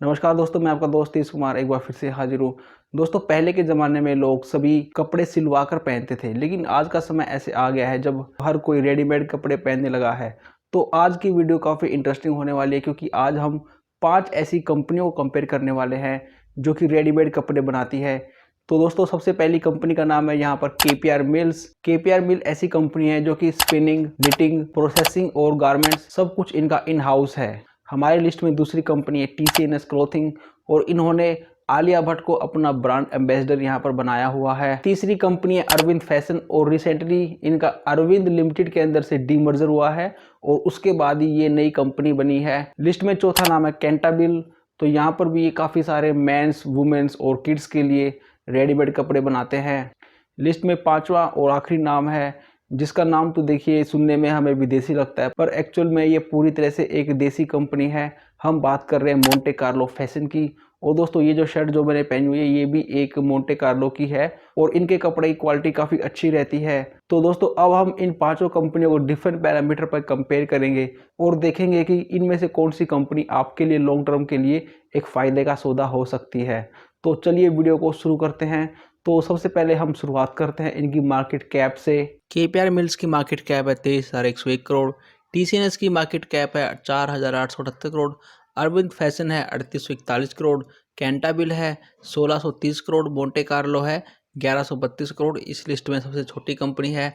नमस्कार दोस्तों, मैं आपका दोस्त तीस कुमार एक बार फिर से हाजिर हूँ। दोस्तों, पहले के ज़माने में लोग सभी कपड़े सिलवा कर पहनते थे, लेकिन आज का समय ऐसे आ गया है जब हर कोई रेडीमेड कपड़े पहनने लगा है। तो आज की वीडियो काफ़ी इंटरेस्टिंग होने वाली है, क्योंकि आज हम 5 ऐसी कंपनियों को कंपेयर करने वाले हैं जो कि रेडीमेड कपड़े बनाती है। तो दोस्तों, सबसे पहली कंपनी का नाम है यहाँ पर केपीआर मिल्स। केपीआर मिल ऐसी कंपनी है जो कि स्पिनिंग, निटिंग, प्रोसेसिंग और गारमेंट्स सब कुछ इनका इन हाउस है। हमारी लिस्ट में दूसरी कंपनी है टीसीएनएस क्लोथिंग, और इन्होंने आलिया भट्ट को अपना ब्रांड एम्बेसडर यहाँ पर बनाया हुआ है। तीसरी कंपनी है अरविंद फैशन, और रिसेंटली इनका अरविंद लिमिटेड के अंदर से डीमर्जर हुआ है और उसके बाद ही ये नई कंपनी बनी है। लिस्ट में चौथा नाम है कैंटाबिल। तो यहाँ पर भी ये काफ़ी सारे मेंस, वुमेन्स और किड्स के लिए रेडीमेड कपड़े बनाते हैं। लिस्ट में पांचवा और आखिरी नाम है, जिसका नाम तो देखिए सुनने में हमें विदेशी लगता है, पर एक्चुअल में ये पूरी तरह से एक देसी कंपनी है। हम बात कर रहे हैं मोंटे कार्लो फैशन की। और दोस्तों, ये जो शर्ट जो मैंने पहनी हुई है ये भी एक मोंटे कार्लो की है, और इनके कपड़े की क्वालिटी काफ़ी अच्छी रहती है। तो दोस्तों, अब हम इन पांचों कंपनियों को डिफरेंट पैरामीटर पर कंपेयर करेंगे और देखेंगे कि इनमें से कौन सी कंपनी आपके लिए लॉन्ग टर्म के लिए एक फ़ायदे का सौदा हो सकती है। तो चलिए वीडियो को शुरू करते हैं। तो सबसे पहले हम शुरुआत करते हैं इनकी मार्केट कैप से। केपीआर मिल्स की मार्केट कैप है 23,101 करोड़। टीसीएनएस की मार्केट कैप है 4,878 करोड़। अरविंद फैशन है 3841 करोड़। कैंटाबिल है 1630 करोड़। मोंटे कार्लो है 1132 करोड़। इस लिस्ट में सबसे छोटी कंपनी है।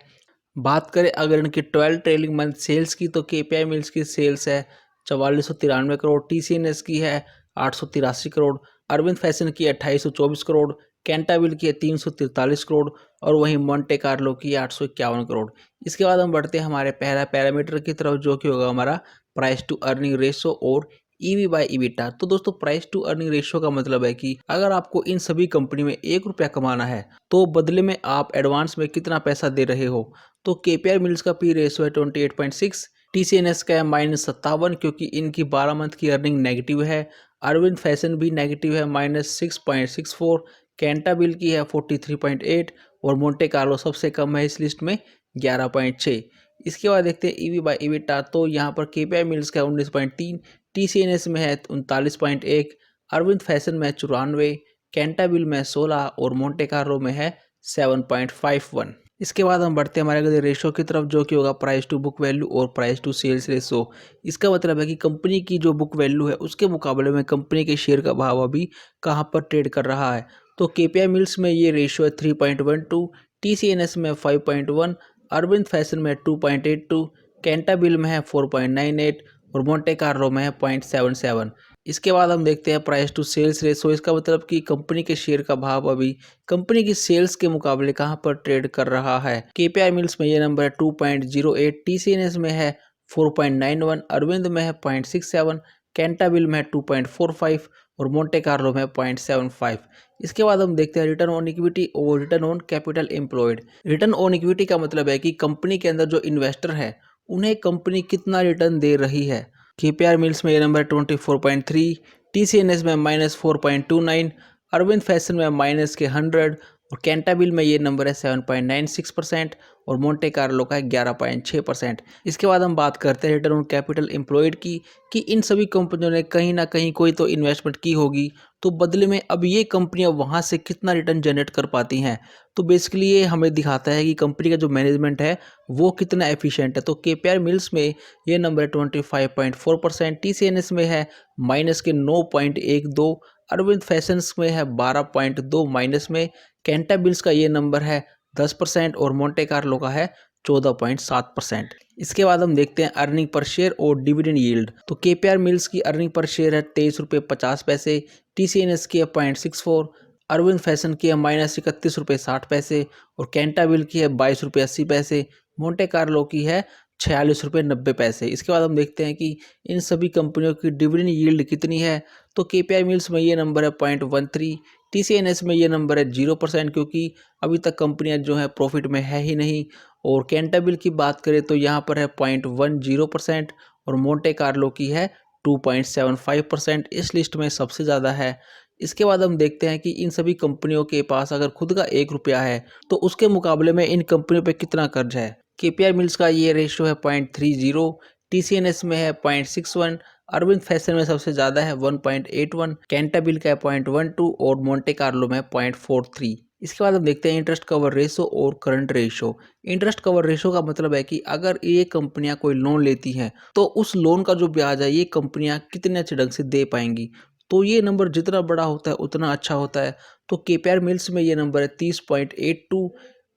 बात करें अगर इनकी 12 ट्रेलिंग मंथ सेल्स की, तो केपीआई मिल्स की सेल्स है 4493 करोड़। टीसीएनएस की है 883 करोड़। अरविंद फैशन की 2824 करोड़। कैंटाबिल की है 343 करोड़। और वहीं मोंटे कार्लो की 851 करोड़। इसके बाद हम बढ़ते हैं हमारे पहला पैरामीटर की तरफ, जो कि होगा हमारा प्राइस टू अर्निंग रेशो और ईवी बाय ईबिटा। तो दोस्तों, प्राइस टू अर्निंग रेशियो का मतलब है कि अगर आपको इन सभी कंपनी में 1 रुपया कमाना है तो बदले में आप एडवांस में कितना पैसा दे रहे हो। तो केपीआर मिल्स का पी रेशियो है 28.6। टीसीएनएस का है -57, क्योंकि इनकी 12 मंथ की अर्निंग नेगेटिव है। अरविंद फैशन भी नेगेटिव है -6.64। कैंटाबिल की है 43.8 और मोंटे कार्लो सबसे कम है इस लिस्ट में 11.6। इसके बाद देखते हैं ईवी बाय ईबिटा। तो यहाँ पर केपीआई मिल्स का 19.3, टीसीएनएस में है 39.1, अरविंद फैशन में 94, कैंटाबिल में 16 और मोंटे कार्लो में है 7.51। इसके बाद हम बढ़ते हैं हमारे अगले रेशो की तरफ, जो कि होगा प्राइस टू बुक वैल्यू और प्राइस टू सेल्स रेशो। इसका मतलब है कि कंपनी की जो बुक वैल्यू है उसके मुकाबले में कंपनी के शेयर का भाव अभी कहाँ पर ट्रेड कर रहा है। तो केपीआई मिल्स में ये रेशियो है 3.12, टीसीएनएस में 5.1, अरविंद फैशन में 2.82, कैंटाबिल में है 4.98 और मोंटे कार्लो में है 0.77। इसके बाद हम देखते हैं प्राइस टू सेल्स रेशो। इसका मतलब कि कंपनी के शेयर का भाव अभी कंपनी की सेल्स के मुकाबले कहां पर ट्रेड कर रहा है। केपीआई मिल्स में ये नंबर है 2.08, टीसीएनएस में है 4.91, अरविंद में है 0.67, कैंटाबिल में है 2.45 और मोंटे कार्लो में 0.75। इसके बाद हम देखते हैं रिटर्न ऑन इक्विटी और return on capital employed. Return on equity का मतलब है कि कंपनी के अंदर जो इन्वेस्टर है उन्हें कंपनी कितना रिटर्न दे रही है। केपीआर मिल्स में ये नंबर 24.3, टीसीएनएस में -4.29, अरविंद फैशन में -100 और कैंटाबिल में ये नंबर है 7.96% और मोंटे कार्लो का है 11.6%। इसके बाद हम बात करते हैं रिटर्न ऑन कैपिटल एम्प्लॉयड की, कि इन सभी कंपनियों ने कहीं ना कहीं कोई तो इन्वेस्टमेंट की होगी, तो बदले में अब ये कंपनियां वहां से कितना रिटर्न जनरेट कर पाती हैं। तो बेसिकली ये हमें दिखाता है कि कंपनी का जो मैनेजमेंट है वो कितना एफिशिएंट है। तो केपीआर मिल्स में ये नंबर है 25.4%, टीसीएनएस में है -9.12, अरविंद फैशंस में है 12.2 माइनस में, कैंटाबिल्स का ये नंबर है 10% और मोंटे कार्लो का है 14.7%। इसके बाद हम देखते हैं अर्निंग पर शेयर और डिविडेंड यील्ड। तो केपीआर मिल्स की अर्निंग पर शेयर है 23 रुपये 50 पैसे, टीसीएनएस की है 0.64, अरविंद फैशन की है -31 रुपये 60 पैसे और कैंटाबिल की है 22 रुपये 80 पैसे, मोंटे कार्लो की है 46 रुपये 90 पैसे। इसके बाद हम देखते हैं कि इन सभी कंपनियों की डिविडेंड यील्ड कितनी है। तो केपीआई मिल्स में ये नंबर है 0.13, टीसीएनएस में ये नंबर है 0%, क्योंकि अभी तक कंपनियां जो है प्रॉफिट में है ही नहीं। और कैंटाबिल की बात करें तो यहाँ पर है 0.10% और मोंटे कार्लो की है 2.75%, इस लिस्ट में सबसे ज़्यादा है। इसके बाद हम देखते हैं कि इन सभी कंपनियों के पास अगर खुद का 1 रुपया है तो उसके मुकाबले में इन कंपनियों पे कितना कर्ज है। केपीआर मिल्स का ये रेशियो है 0.30, टीसीएनएस में है 0.61, अरविंद फैशन में सबसे ज़्यादा है 1.81, कैंटाबिल का है 0.12 और मोंटे कार्लो में 0.43। इसके बाद हम देखते हैं इंटरेस्ट कवर रेशो और current ratio. Interest cover ratio का मतलब है कि अगर ये कंपनियां कोई लोन लेती हैं तो उस लोन का जो ब्याज है ये कंपनियां कितने अच्छे ढंग से दे पाएंगी। तो ये नंबर जितना बड़ा होता है उतना अच्छा होता है। तो केपीआर मिल्स में ये नंबर है 30.82,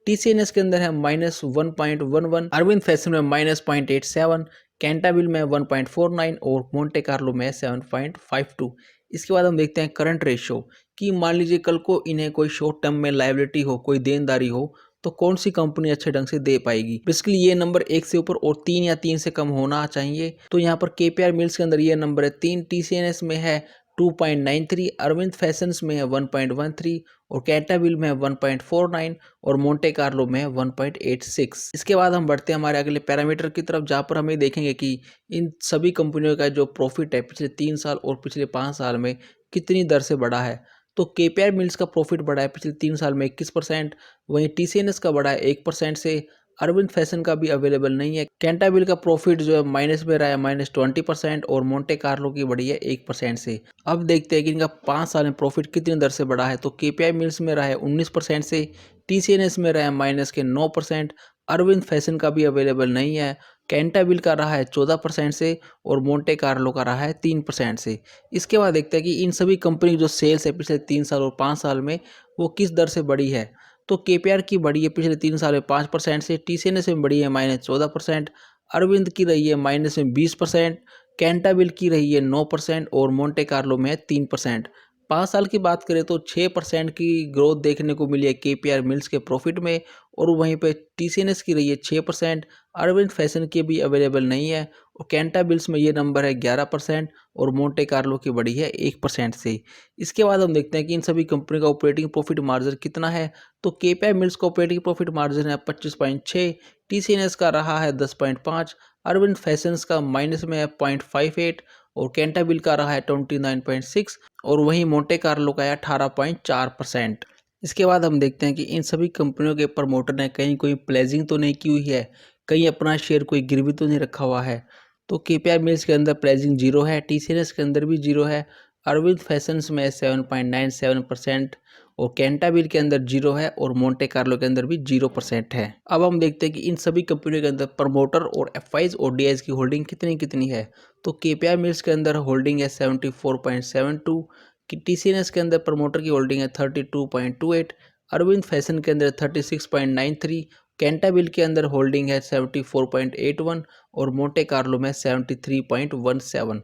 टीसीएनएस के अंदर है -1.11, अरविंद फैशन में -0.87, कैंटाबिल में 1.49 और मोंटे कार्लो में 7.52। इसके बाद हम देखते हैं करंट रेशियो कि मान लीजिए कल को इन्हें कोई शॉर्ट टर्म में लायबिलिटी हो, कोई देनदारी हो, तो कौन सी कंपनी अच्छे ढंग से दे पाएगी। बेसिकली ये नंबर 1 से ऊपर और 3 या 3 से कम होना चाहिए। तो यहाँ पर केपीआर मिल्स के अंदर ये नंबर है 3, टीसीएनएस में है 2.93, अरविंद फैशंस में है 1.13 और कैंटाबिल में है 1.49 और मोंटे कार्लो में है 1.86। इसके बाद हम बढ़ते हैं हमारे अगले पैरामीटर की तरफ, जहाँ पर हमें देखेंगे कि इन सभी कंपनियों का जो प्रॉफिट है पिछले 3 साल और पिछले 5 साल में कितनी दर से बढ़ा है। तो केपीआर मिल्स का प्रॉफिट बढ़ा है पिछले 3 साल में 21%, वहीं टीसीएनएस का बढ़ा है 1% से, अरविंद फैशन का भी अवेलेबल नहीं है। कैंटाबिल का प्रॉफिट जो है माइनस में रहा है -20% और मोंटे कार्लो की बढ़ी है 1% से। अब देखते हैं कि इनका 5 साल में प्रॉफिट कितनी दर से बढ़ा है। तो केपीआई मिल्स में रहा है 19% से, टीसीएनएस में रहा है -9%, अरविंद फैशन का भी अवेलेबल नहीं है, कैंटाबिल का रहा है 14% से और मोंटे कार्लो का रहा है 3% से। इसके बाद देखते हैं कि इन सभी कंपनी की जो सेल्स है पिछले 3 साल और 5 साल में वो किस दर से बढ़ी है। तो केपीआर की बढ़ी है पिछले 3 साल में 5% से, टीसीएनएस में बढ़ी है -14%, अरविंद की रही है -20%, कैंटाबिल की रही है 9% और मोंटे कार्लो में है 3%। 5 साल की बात करें तो 6% की ग्रोथ देखने को मिली है केपीआर मिल्स के प्रॉफिट में और वहीं पे टीसीएनएस की रही है 6%, अरविंद फैशन की भी अवेलेबल नहीं है और कैंटाबिल्स में ये नंबर है 11% और मोंटे कार्लो की बढ़ी है 1% से। इसके बाद हम देखते हैं कि इन सभी कंपनी का ऑपरेटिंग प्रॉफिट मार्जिन कितना है। तो केपीआई मिल्स का ऑपरेटिंग प्रॉफिट मार्जिन है 25.6, टीसीएनएस का रहा है 10.5, अरविंद फैशंस का माइनस में है 0.58 और कैंटाबिल का रहा है 29.6 और वहीं मोंटे कार्लो का है 18.4%। इसके बाद हम देखते हैं कि इन सभी कंपनियों के प्रमोटर ने कहीं कोई प्लेजिंग तो नहीं की हुई है, कहीं अपना शेयर कोई गिरवी तो नहीं रखा हुआ है। तो केपीआई मिल्स के अंदर प्लेजिंग 0 है, टीसीएस के अंदर भी 0 है, अरविंद फैशंस में 7.97% और कैंटाबिल के अंदर 0 है और मोंटे कार्लो के अंदर भी 0% है। अब हम देखते हैं कि इन सभी कंपनियों के अंदर प्रमोटर और एफआईज और डीआईज की होल्डिंग कितनी कितनी है। तो केपीआई मिल्स के अंदर होल्डिंग है 74.72, कि टीसीएस के अंदर प्रमोटर की होल्डिंग है 32.28, अरविंद फैशन के अंदर 36.93, कैंटाबिल के अंदर होल्डिंग है 74.81 और मोंटे कार्लो में 73.17।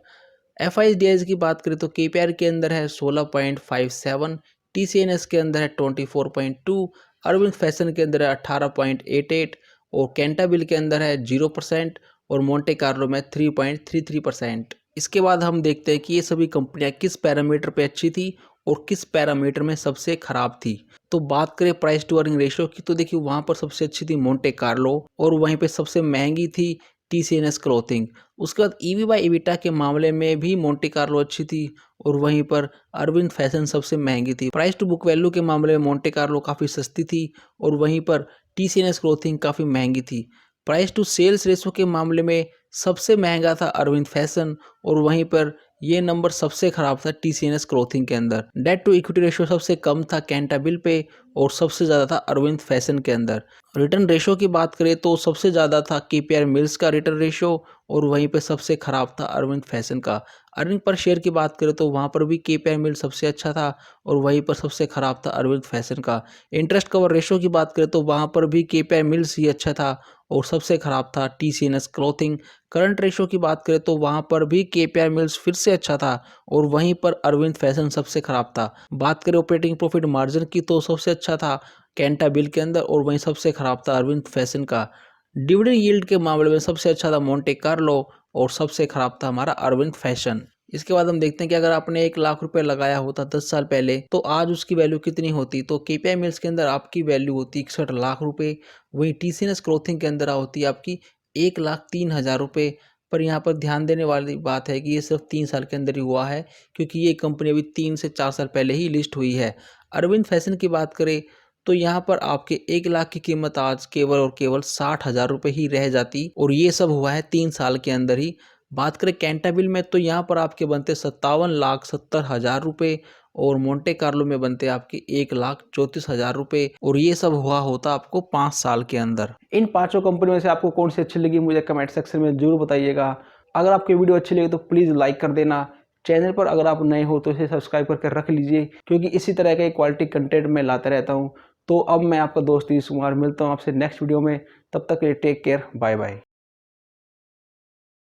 एफआईडीएस की बात करें तो केपीआर के अंदर है 16.57, टीसीएनएस के अंदर है 24.2, अरविंद फैशन के अंदर है 18.88 और कैंटाबिल के अंदर है 0% और मोंटे कार्लो में 3.33%। इसके बाद हम देखते हैं कि ये सभी कंपनियां किस पैरामीटर पे अच्छी थी और किस पैरामीटर में सबसे खराब थी। तो बात करें प्राइस टू अर्निंग रेशियो की तो देखिए वहां पर सबसे अच्छी थी मोंटे कार्लो और वहीं पे सबसे महंगी थी टीसीएनएस क्लोथिंग। उसके बाद ईवी बाय ईबिटा के मामले में भी मोंटे कार्लो अच्छी थी और वहीं पर अरविंद फैशन सबसे महंगी थी। प्राइस टू बुक वैल्यू के मामले में मोंटे कार्लो काफ़ी सस्ती थी और वहीं पर टीसीएनएस क्लोथिंग काफ़ी महंगी थी। प्राइस टू सेल्स रेशो के मामले में सबसे महंगा था अरविंद फैशन और वहीं पर ये नंबर सबसे खराब था टीसीएनएस क्लोथिंग के अंदर। डेट टू इक्विटी रेशियो सबसे कम था कैंटाबिल पे और सबसे ज़्यादा था अरविंद फैशन के अंदर। रिटर्न रेशियो की बात करें तो सबसे ज़्यादा था केपीआर मिल्स का रिटर्न रेशियो और वहीं पे सबसे खराब था अरविंद फैशन का। अर्निंग पर शेयर की बात करें तो वहाँ पर भी केपीआर मिल सबसे अच्छा था और वहीं पर सबसे खराब था अरविंद फैशन का। इंटरेस्ट कवर रेशियो की बात करें तो वहाँ पर भी केपीआर मिल्स ही अच्छा था और सबसे खराब था टीसीएनएस क्लोथिंग। करंट रेशियो की बात करें तो वहाँ पर भी केपीआर मिल्स फिर से अच्छा था और वहीं पर अरविंद फैशन सबसे खराब था। बात करें ऑपरेटिंग प्रॉफिट मार्जिन की तो सबसे अच्छा था कैंटाबिल के अंदर और वहीं सबसे खराब था अरविंद फैशन का। डिविडेंड यील्ड के मामले में सबसे अच्छा था मोंटे कार्लो और सबसे खराब था हमारा अरविंद फैशन। इसके बाद हम देखते हैं कि अगर आपने 1 लाख रुपए लगाया होता 10 साल पहले तो आज उसकी वैल्यू कितनी होती। तो केपीआई मिल्स के अंदर आपकी वैल्यू होती 61 लाख रुपए, वहीं टीसीएस क्लोथिंग के अंदर होती है आपकी 1,03,000 रुपये। पर यहाँ पर ध्यान देने वाली बात है कि ये सिर्फ 3 साल के अंदर ही हुआ है क्योंकि ये कंपनी अभी 3 से 4 साल पहले ही लिस्ट हुई है। अरविंद फैशन की बात करें तो यहाँ पर आपके 1 लाख की कीमत आज केवल और केवल 60,000 रुपये ही रह जाती और ये सब हुआ है 3 साल के अंदर ही। बात करें कैंटाबिल में तो यहाँ पर आपके बनते 57,70,000 रुपये और मोंटे कार्लो में बनते आपके 1,34,000 रुपये और ये सब हुआ होता आपको 5 साल के अंदर। इन पांचों कंपनियों में से आपको कौन सी अच्छी लगी मुझे कमेंट सेक्शन में जरूर बताइएगा। अगर आपकी वीडियो अच्छी लगी तो प्लीज़ लाइक कर देना। चैनल पर अगर आप नए हो तो इसे सब्सक्राइब करके रख लीजिए, क्योंकि इसी तरह के क्वालिटी कंटेंट मैं लाता रहता हूँ। तो अब मैं आपका दोस्त तीस कुमार मिलता हूँ आपसे नेक्स्ट वीडियो में। तब तक के लिए टेक केयर, बाय बाय।